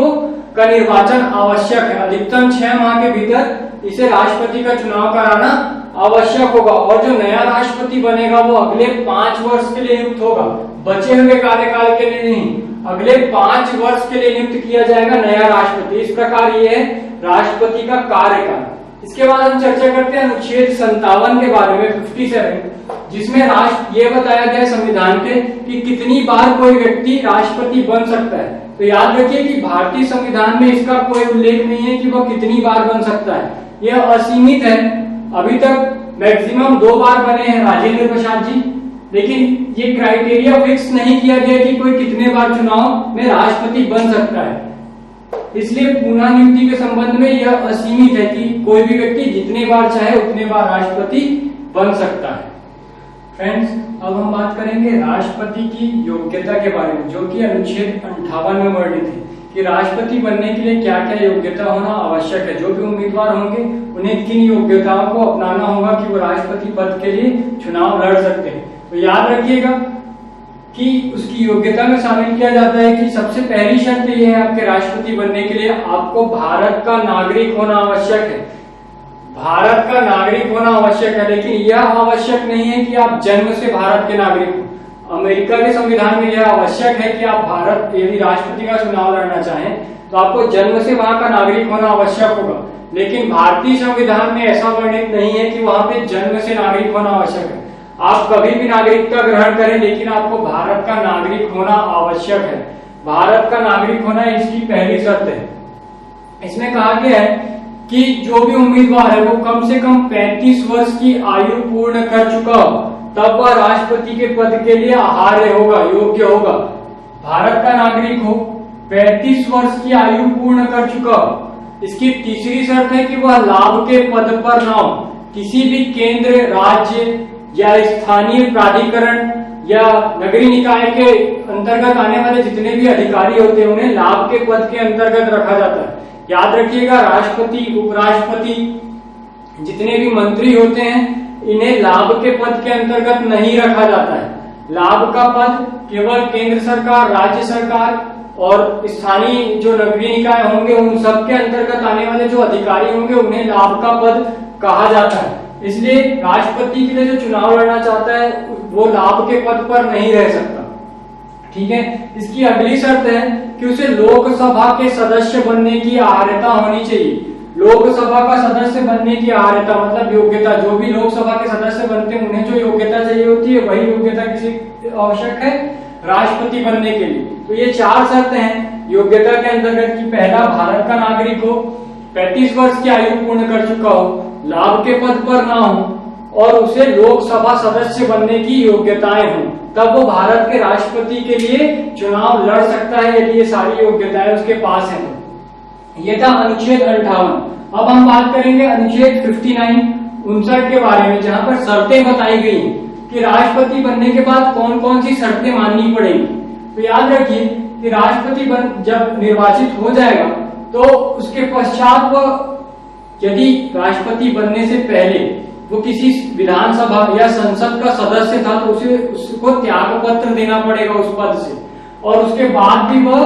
का निर्वाचन आवश्यक है। अधिकतम 6 माह के भीतर इसे राष्ट्रपति का चुनाव कराना आवश्यक होगा और जो नया राष्ट्रपति बनेगा वो अगले 5 वर्ष के लिए नियुक्त होगा, बचे हुए कार्यकाल के लिए नहीं, अगले 5 वर्ष के लिए नियुक्त किया जाएगा नया राष्ट्रपति। इस प्रकार ये है राष्ट्रपति का कार्यकाल। इसके बाद हम चर्चा करते हैं अनुच्छेद 57 के बारे में, 57, जिसमें ये बताया गया है संविधान के कि कितनी बार कोई व्यक्ति राष्ट्रपति बन सकता है। तो याद रखिए कि भारतीय संविधान में इसका कोई उल्लेख नहीं है कि वह कितनी बार बन सकता है, यह असीमित है। अभी तक मैक्सिमम 2 बार बने हैं राजेंद्र प्रसाद जी, लेकिन ये क्राइटेरिया फिक्स नहीं किया गया कि कोई कितने बार चुनाव में राष्ट्रपति बन सकता है। इसलिए पुनः नियुक्ति के संबंध में यह असीमित है कि कोई भी व्यक्ति जितने बार चाहे उतने बार राष्ट्रपति बन सकता है। फ्रेंड्स, अब हम बात करेंगे राष्ट्रपति की योग्यता के बारे में, जो कि अनुच्छेद 58 में वर्णित है कि राष्ट्रपति बनने के लिए क्या क्या योग्यता होना आवश्यक है। जो भी उम्मीदवार होंगे उन्हें किन योग्यताओं को अपनाना होगा कि वो राष्ट्रपति पद के लिए चुनाव लड़ सकते हैं। तो याद रखिएगा कि उसकी योग्यता में शामिल किया जाता है कि सबसे पहली शर्त यह है आपके राष्ट्रपति बनने के लिए आपको भारत का नागरिक होना आवश्यक है। भारत का नागरिक होना आवश्यक है, लेकिन यह आवश्यक नहीं है कि आप जन्म से भारत के नागरिक हो। अमेरिका के संविधान में यह आवश्यक है कि आप भारत यदि राष्ट्रपति का चुनाव लड़ना चाहें तो आपको जन्म से वहां का नागरिक होना आवश्यक होगा, लेकिन भारतीय संविधान में ऐसा वर्णित नहीं है कि वहां पे जन्म से नागरिक होना आवश्यक है। आप कभी भी नागरिकता ग्रहण करें, लेकिन आपको भारत का नागरिक होना आवश्यक है। भारत का नागरिक होना इसकी पहली शर्त है। इसमें कहा गया है कि जो भी उम्मीदवार है वो कम से कम 35 वर्ष की आयु पूर्ण कर चुका हो, तब वह राष्ट्रपति के पद के लिए आहार्य होगा, योग्य होगा। भारत का नागरिक हो, 35 वर्ष की आयु पूर्ण कर चुका हो। इसकी तीसरी शर्त है कि वह लाभ के पद पर न हो। किसी भी केंद्र, राज्य या स्थानीय प्राधिकरण या नगरीय निकाय के अंतर्गत आने वाले जितने भी अधिकारी होते हैं उन्हें लाभ के पद के अंतर्गत रखा जाता है। याद रखिएगा, राष्ट्रपति, उपराष्ट्रपति, जितने भी मंत्री होते हैं इन्हें लाभ के पद के अंतर्गत नहीं रखा जाता है। लाभ का पद केवल केंद्र सरकार, राज्य सरकार और स्थानीय जो नगरीय निकाय होंगे उन सबके अंतर्गत आने वाले जो अधिकारी होंगे उन्हें लाभ का पद कहा जाता है। इसलिए राष्ट्रपति के लिए जो चुनाव लड़ना चाहता है वो लाभ के पद पर नहीं रह सकता। ठीक है। इसकी अगली शर्त है कि उसे लोकसभा के सदस्य बनने की आहार्यता होनी चाहिए। लोकसभा का सदस्य बनने की आहार्यता मतलब योग्यता, जो भी लोकसभा के सदस्य बनते हैं उन्हें जो योग्यता चाहिए होती है वही योग्यता किसी आवश्यक है राष्ट्रपति बनने के लिए। तो ये 4 शर्तें हैं योग्यता के अंतर्गत कि पहला भारत का नागरिक हो, 35 वर्ष की आयु पूर्ण कर चुका हो, लाभ के पद पर ना हो और उसे लोकसभा सदस्य बनने की योग्यताएं हों, तब वो भारत के राष्ट्रपति के लिए चुनाव लड़ सकता है यदि ये सारी योग्यताएं उसके पास हैं। ये था अनुच्छेद 58। अब हम बात करेंगे अनुच्छेद 59 के बारे में, जहां पर शर्तें बताई गई कि राष्ट्रपति बनने के बाद कौन कौन सी शर्तें माननी पड़ेगी। तो याद रखिए कि राष्ट्रपति जब निर्वाचित हो जाएगा तो उसके पश्चात वह यदि राष्ट्रपति बनने से पहले वो किसी विधानसभा या संसद का सदस्य था तो उसको त्याग पत्र देना पड़ेगा उस पद से, और उसके बाद भी वह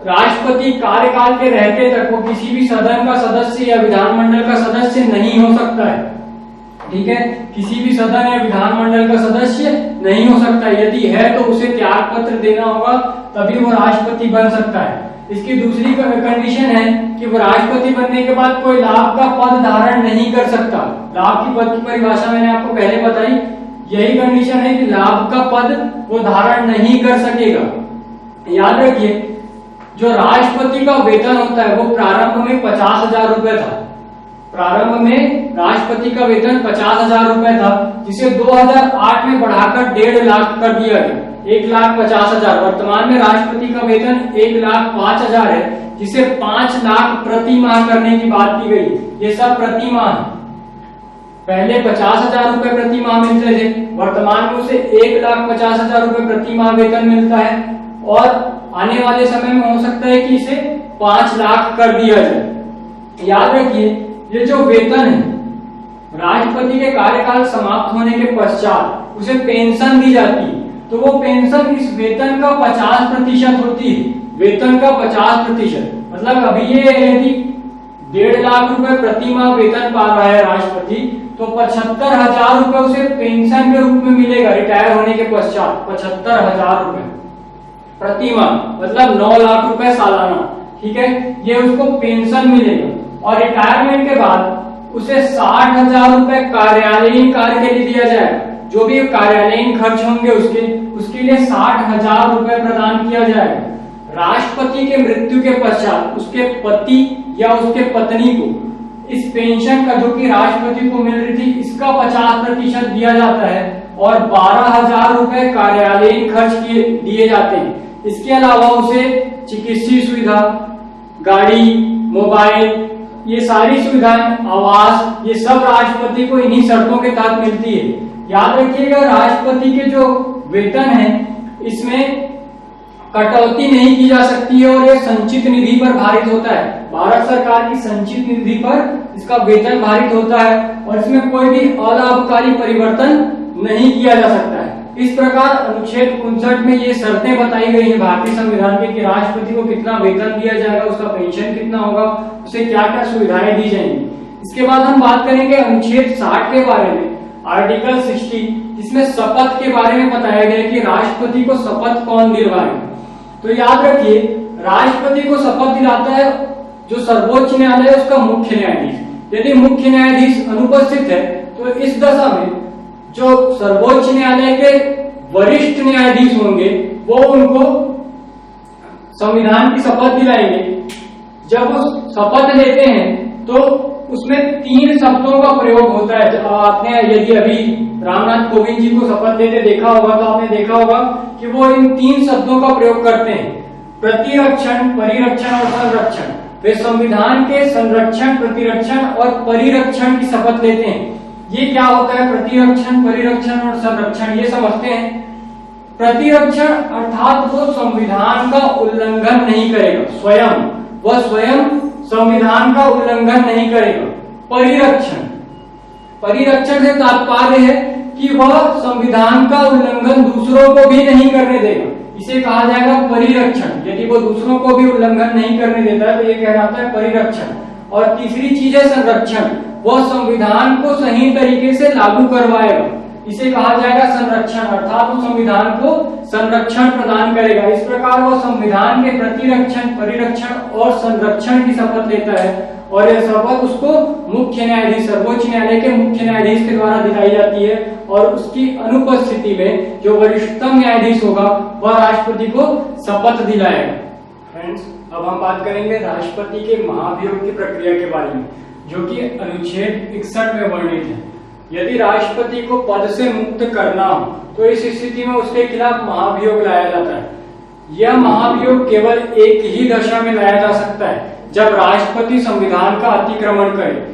राष्ट्रपति कार्यकाल के रहते तक वो किसी भी सदन का सदस्य या विधानमंडल का सदस्य नहीं हो सकता है। ठीक है, किसी भी सदन या विधानमंडल का सदस्य नहीं हो सकता। यदि है तो उसे त्याग पत्र देना होगा, तभी वो राष्ट्रपति बन सकता है। इसकी दूसरी कंडीशन है कि वो राष्ट्रपति बनने के बाद कोई लाभ का पद धारण नहीं कर सकता। लाभ की पद की परिभाषा मैंने आपको पहले बताई, यही कंडीशन है कि लाभ का पद वो धारण नहीं कर सकेगा। याद रखिए, जो राष्ट्रपति का वेतन होता है वो प्रारंभ में 50,000 रुपए था। प्रारंभ में राष्ट्रपति का वेतन 50,000 रुपए था, जिसे 2008 में बढ़ाकर 1.5 लाख कर दिया गया, 1,50,000। वर्तमान में राष्ट्रपति का वेतन 1,05,000 है, जिसे 5 लाख प्रति माह करने की बात की गई। ये सब प्रति माह, पहले 50,000 रुपए प्रति माह मिलते थे, वर्तमान में उसे 1,50,000 रुपए प्रति माह वेतन मिलता है। और आने वाले समय में हो सकता है कि इसे 5 लाख कर दिया जाए। याद रखिए, ये जो वेतन है, राष्ट्रपति के कार्यकाल समाप्त होने के पश्चात उसे पेंशन दी जाती है, तो वो पेंशन इस वेतन का 50% होती है। वेतन का 50%, मतलब अभी ये यदि 1.5 लाख रुपए प्रति माह वेतन पा रहा है राष्ट्रपति, तो 75,000 रुपए उसे पेंशन के रूप में मिलेगा रिटायर होने के पश्चात। 75,000 रुपए प्रति माह, मतलब 9 लाख रुपए सालाना। ठीक है, ये उसको पेंशन मिलेगा। और रिटायरमेंट के बाद उसे 60,000 रुपए कार्यालयीन कार्य के लिए दिया जाएगा। जो भी कार्यालयीन खर्च होंगे उसके लिए 60,000 रुपए प्रदान किया जाएगा। राष्ट्रपति के मृत्यु के पश्चात उसके पति या उसके पत्नी को इस पेंशन का, जो कि राष्ट्रपति को मिल रही थी, इसका 50% दिया जाता है और 12,000 रुपए कार्यालयीन खर्च दिए जाते हैं। इसके अलावा उसे चिकित्सीय सुविधा, गाड़ी, मोबाइल, ये सारी सुविधाएं, आवास, ये सब राष्ट्रपति को इन्हीं शर्तों के तहत मिलती है। याद रखिएगा, राष्ट्रपति के जो वेतन है इसमें कटौती नहीं की जा सकती है और यह संचित निधि पर भारित होता है। भारत सरकार की संचित निधि पर इसका वेतन भारित होता है और इसमें कोई भी अलाभकारी परिवर्तन नहीं किया जा सकता है। इस प्रकार अनुच्छेद 59 में ये शर्तें बताई गई हैं भारतीय संविधान के कि राष्ट्रपति को कितना वेतन दिया जाएगा, उसका पेंशन कितना होगा, उसे क्या क्या सुविधाएं दी जाएंगी। इसके बाद हम बात करेंगे अनुच्छेद 60 के बारे में, आर्टिकल 60, जिसमें शपथ के बारे में बताया गया कि राष्ट्रपति को शपथ कौन दिलवाएगा। तो याद रखिए, राष्ट्रपति को शपथ दिलाता है जो सर्वोच्च न्यायालय उसका मुख्य न्यायाधीश। यदि मुख्य न्यायाधीश अनुपस्थित है तो इस दशा में जो सर्वोच्च न्यायालय के वरिष्ठ न्यायाधीश होंगे वो उनको संविधान की शपथ दिलाएंगे। जब वो शपथ लेते हैं तो उसमें 3 शब्दों का प्रयोग होता है। आपने यदि अभी रामनाथ कोविंद जी को शपथ लेते देखा होगा तो आपने देखा होगा कि वो इन 3 शब्दों का प्रयोग करते हैं, प्रतिरक्षण, परिरक्षण और संरक्षण। वे संविधान के संरक्षण, प्रतिरक्षण और परिरक्षण की शपथ लेते हैं। ये क्या होता है प्रतिरक्षण, परिरक्षण और संरक्षण, ये समझते हैं। प्रतिरक्षण अर्थात वो संविधान का उल्लंघन नहीं करेगा, वह स्वयं संविधान का उल्लंघन नहीं करेगा। परिरक्षण से तात्पर्य है कि वह संविधान का उल्लंघन दूसरों को भी नहीं करने देगा, इसे कहा जाएगा परिरक्षण। यदि वो दूसरों को भी उल्लंघन नहीं करने देता है तो ये कहलाता है परिरक्षण। और तीसरी चीज है संरक्षण, वह संविधान को सही तरीके से लागू करवाएगा, इसे कहा जाएगा संरक्षण, अर्थात वो संविधान को संरक्षण प्रदान करेगा। इस प्रकार वो संविधान के प्रतिरक्षण, परिरक्षण और संरक्षण की शपथ लेता है और यह शपथ उसको मुख्य न्यायाधीश, सर्वोच्च न्यायालय के मुख्य न्यायाधीश के द्वारा दिलाई जाती है और उसकी अनुपस्थिति में जो वरिष्ठतम न्यायाधीश होगा वह राष्ट्रपति को शपथ दिलाएगा। फ्रेंड्स, अब हम बात करेंगे राष्ट्रपति के महाभियोग की प्रक्रिया के बारे में, जो कि अनुच्छेद 61 में वर्णित है। यदि राष्ट्रपति को पद से मुक्त करना हो तो इस स्थिति में उसके खिलाफ महाभियोग लाया जाता है। यह महाभियोग केवल एक ही दशा में लाया जा सकता है, जब राष्ट्रपति संविधान का अतिक्रमण करे।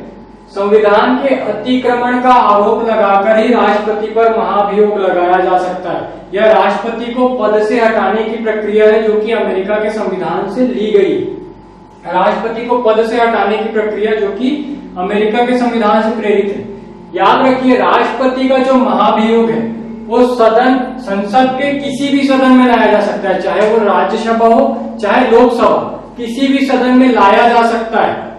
संविधान के अतिक्रमण का आरोप लगाकर ही राष्ट्रपति पर महाभियोग लगाया जा सकता है। यह राष्ट्रपति को पद से हटाने की प्रक्रिया है जो कि अमेरिका के संविधान से ली गई। राष्ट्रपति को पद से हटाने की प्रक्रिया जो कि अमेरिका के संविधान से प्रेरित है। याद रखिए, राष्ट्रपति का जो महाभियोग है वो संसद के किसी भी सदन में लाया जा सकता है, चाहे वो राज्यसभा हो चाहे लोकसभा, किसी भी सदन में लाया जा सकता है।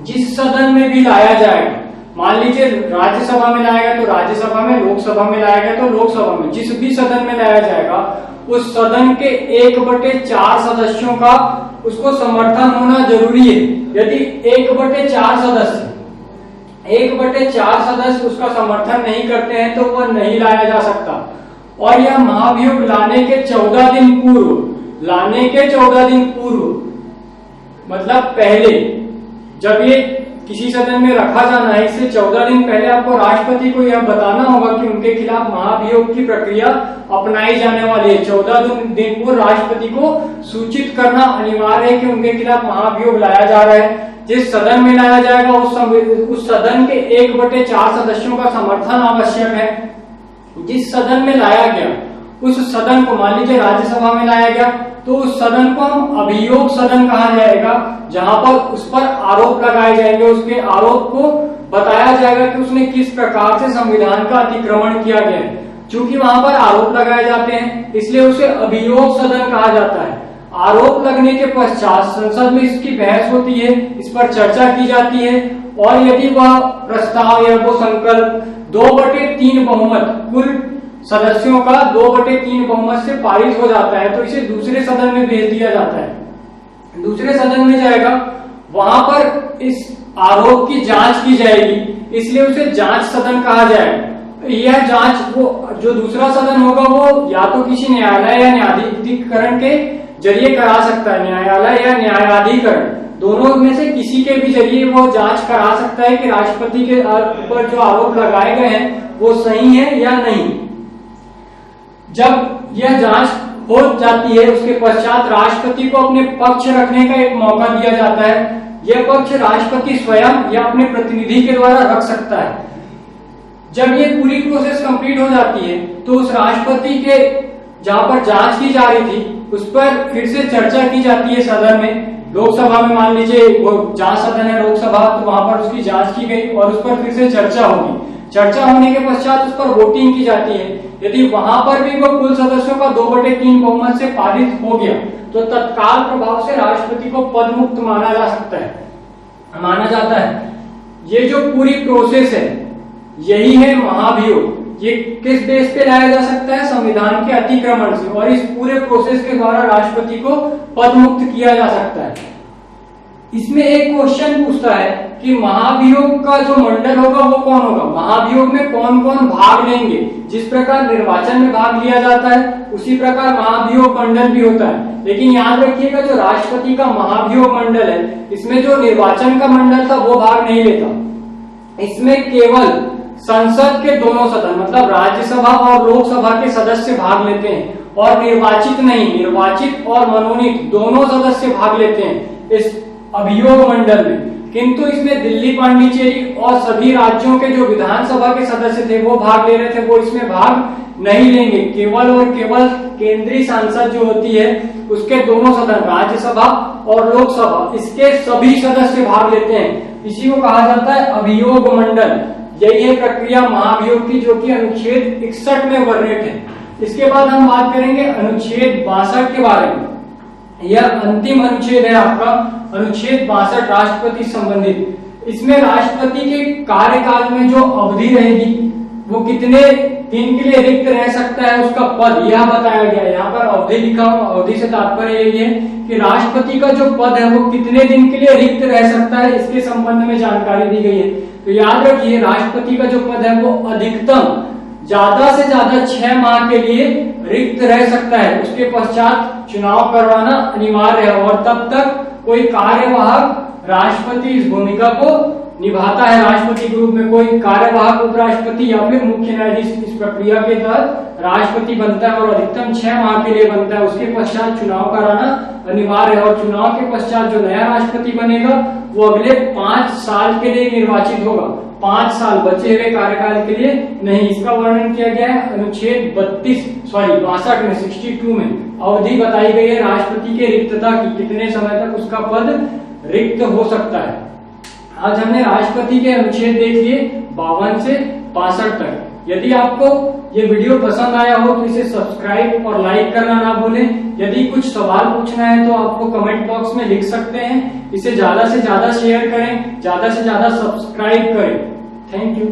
जिस सदन में भी लाया जाएगा, मान लीजिए राज्यसभा में लाएगा तो राज्यसभा में, लोकसभा में लाएगा तो लोकसभा में, जिस भी सदन में लाया जाएगा उस सदन के 1/4 सदस्यों का उसको समर्थन होना जरूरी है। यदि 1/4 सदस्य उसका समर्थन नहीं करते हैं तो वह नहीं लाया जा सकता। और यह महाभियोग लाने के 14 दिन पूर्व, मतलब पहले, जब ये किसी सदन में रखा जाना है इससे 14 दिन पहले आपको राष्ट्रपति को यह बताना होगा कि उनके खिलाफ महाभियोग की प्रक्रिया अपनाई जाने वाली है। 14 दिन पूर्व राष्ट्रपति को सूचित करना अनिवार्य है कि उनके खिलाफ महाभियोग लाया जा रहा है। जिस सदन में लाया जाएगा उस सदन के 1/4 सदस्यों का समर्थन आवश्यक है। जिस सदन में लाया गया उस सदन को, मान लीजिए राज्यसभा में लाया गया तो उस सदन को हम अभियोग सदन कहा जाएगा, जहां पर उस पर आरोप लगाए जाएंगे, उसके आरोप को बताया जाएगा कि उसने किस प्रकार से संविधान का अतिक्रमण किया गया है। चूंकि वहां पर आरोप लगाए जाते हैं इसलिए उसे अभियोग सदन कहा जाता है। आरोप लगने के पश्चात संसद में इसकी बहस होती है, इस पर चर्चा की जाती है, और यदि वह प्रस्ताव या वो संकल्प 2/3 बहुमत, कुल सदस्यों का 2/3 बहुमत से पारित हो जाता है, तो इसे दूसरे सदन में भेज दिया जाता है। दूसरे सदन में जाएगा, वहां पर इस आरोप की जांच की जाएगी, इसलिए उसे जांच सदन कहा जाएगा। यह जांच वो जो दूसरा सदन होगा वो या तो किसी न्यायालय या न्यायाधिकरण के जरिए करा सकता है, न्यायालय या न्यायाधिकरण दोनों में से किसी के भी जरिए वो जांच करा सकता है कि राष्ट्रपति के ऊपर जो आरोप लगाए गए हैं वो सही है या नहीं। जब यह जांच हो जाती है उसके पश्चात राष्ट्रपति को अपने पक्ष रखने का एक मौका दिया जाता है। यह पक्ष राष्ट्रपति स्वयं या अपने प्रतिनिधि के द्वारा रख सकता है। जब ये पूरी प्रोसेस कंप्लीट हो जाती है तो उस राष्ट्रपति के जहां पर जांच की जा रही थी उस पर फिर से चर्चा की जाती है सदन में। लोकसभा में मान लीजिए वो जांच सदन है लोकसभा, तो वहां पर उसकी जांच की गई और उस पर फिर से चर्चा होगी। चर्चा होने के पश्चात उस पर वोटिंग की जाती है। यदि वहां पर भी वो कुल सदस्यों का 2/3 बहुमत से पारित हो गया तो तत्काल प्रभाव से राष्ट्रपति को पद मुक्त माना जाता है। ये जो पूरी प्रोसेस है यही है महाभियोग। ये किस बेस पे लाया जा सकता है? संविधान के अतिक्रमण से, और इस पूरे प्रोसेस के द्वारा राष्ट्रपति को पद मुक्त किया जा सकता है। इसमें एक क्वेश्चन पूछता है कि महाभियोग का जो मंडल होगा वो कौन होगा, महाभियोग में कौन कौन भाग लेंगे। जिस प्रकार निर्वाचन में भाग लिया जाता है उसी प्रकार महाभियोग मंडल भी होता है। लेकिन याद रखिएगा जो राष्ट्रपति का महाभियोग मंडल है इसमें जो निर्वाचन का मंडल था वो भाग नहीं लेता। इसमें केवल संसद के दोनों सदन मतलब राज्यसभा और लोकसभा के सदस्य भाग लेते हैं, और निर्वाचित नहीं, निर्वाचित और मनोनीत दोनों सदस्य भाग लेते हैं इस अभियोग मंडल में। किंतु इसमें दिल्ली पांडिचेरी और सभी राज्यों के जो विधानसभा के सदस्य थे वो भाग ले रहे थे, वो इसमें भाग नहीं लेंगे। केवल और केवल केंद्रीय संसद जो होती है उसके दोनों सदन राज्यसभा और लोकसभा, इसके सभी सदस्य भाग लेते हैं। इसी को कहा जाता है अभियोग मंडल। यही है प्रक्रिया महाभियोग की, जो कि अनुच्छेद 61 में वर्णित है। इसके बाद हम बात करेंगे अनुच्छेद 62 के बारे में। यह अंतिम अनुच्छेद है आपका, अनुच्छेद 62 राष्ट्रपति संबंधित। इसमें राष्ट्रपति के कार्यकाल में जो अवधि रहेगी वो कितने दिन के लिए रिक्त रह सकता है, उसका पद यह बताया गया है। यहाँ पर अवधि लिखा हुआ, अवधि से तात्पर्य यही है कि राष्ट्रपति का जो पद है वो कितने दिन के लिए रिक्त रह सकता है, इसके संबंध में जानकारी दी गई है। तो याद रखिए राष्ट्रपति का जो पद है वो अधिकतम ज्यादा से ज्यादा 6 माह के लिए रिक्त रह सकता है। उसके पश्चात चुनाव करवाना अनिवार्य है, और तब तक कोई कार्यवाहक राष्ट्रपति इस भूमिका को निभाता है। राष्ट्रपति के रूप में कोई कार्यवाहक उपराष्ट्रपति या फिर मुख्य न्यायाधीश इस प्रक्रिया के तहत राष्ट्रपति बनता है, और अधिकतम 6 माह के लिए बनता है। उसके पश्चात चुनाव कराना अनिवार्य है, और चुनाव के पश्चात जो नया राष्ट्रपति बनेगा वो अगले 5 साल के लिए निर्वाचित होगा। 5 साल बचे हुए कार्यकाल के लिए नहीं। इसका वर्णन किया गया है अनुच्छेद 62 में 62 में अवधि बताई गई है राष्ट्रपति के रिक्तता की, कितने समय तक उसका पद रिक्त हो सकता है। आज हमने राष्ट्रपति के अनुच्छेद देख लिए 52 से 62 तक। यदि आपको ये वीडियो पसंद आया हो तो इसे सब्सक्राइब और लाइक करना ना भूलें। यदि कुछ सवाल पूछना है तो आपको कमेंट बॉक्स में लिख सकते हैं। इसे ज्यादा से ज्यादा शेयर करें, ज्यादा से ज्यादा सब्सक्राइब करें। Thank you.